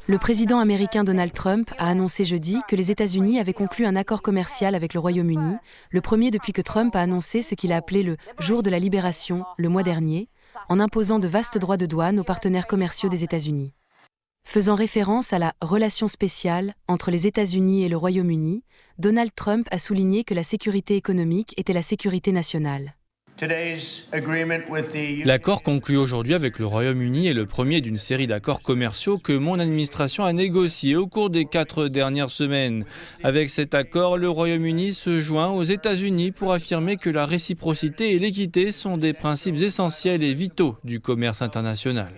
Le président américain Donald Trump a annoncé jeudi que les États-Unis avaient conclu un accord commercial avec le Royaume-Uni, le premier depuis que Trump a annoncé ce qu'il a appelé le « jour de la libération » le mois dernier, en imposant de vastes droits de douane aux partenaires commerciaux des États-Unis. Faisant référence à la « relation spéciale » entre les États-Unis et le Royaume-Uni, Donald Trump a souligné que la sécurité économique était la sécurité nationale. L'accord conclu aujourd'hui avec le Royaume-Uni est le premier d'une série d'accords commerciaux que mon administration a négociés au cours des 4 dernières semaines. Avec cet accord, le Royaume-Uni se joint aux États-Unis pour affirmer que la réciprocité et l'équité sont des principes essentiels et vitaux du commerce international.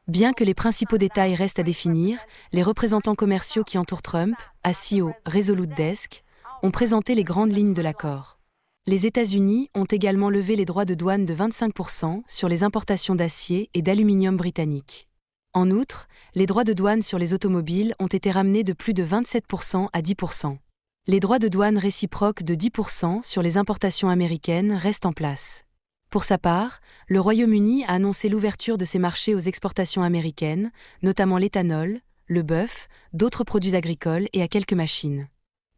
Bien que les principaux détails restent à définir, les représentants commerciaux qui entourent Trump, assis au Resolute Desk, ont présenté les grandes lignes de l'accord. Les États-Unis ont également levé les droits de douane de 25% sur les importations d'acier et d'aluminium britanniques. En outre, les droits de douane sur les automobiles ont été ramenés de plus de 27% à 10%. Les droits de douane réciproques de 10% sur les importations américaines restent en place. Pour sa part, le Royaume-Uni a annoncé l'ouverture de ses marchés aux exportations américaines, notamment l'éthanol, le bœuf, d'autres produits agricoles et à quelques machines.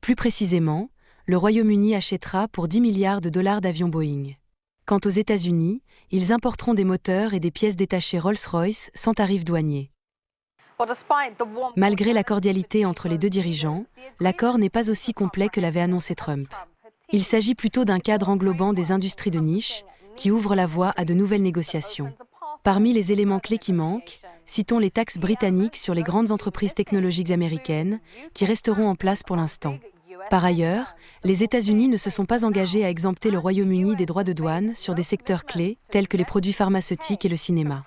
Plus précisément, le Royaume-Uni achètera pour 10 milliards de dollars d'avions Boeing. Quant aux États-Unis, ils importeront des moteurs et des pièces détachées Rolls-Royce sans tarif douanier. Malgré la cordialité entre les deux dirigeants, l'accord n'est pas aussi complet que l'avait annoncé Trump. Il s'agit plutôt d'un cadre englobant des industries de niche qui ouvre la voie à de nouvelles négociations. Parmi les éléments clés qui manquent, citons les taxes britanniques sur les grandes entreprises technologiques américaines, qui resteront en place pour l'instant. Par ailleurs, les États-Unis ne se sont pas engagés à exempter le Royaume-Uni des droits de douane sur des secteurs clés, tels que les produits pharmaceutiques et le cinéma.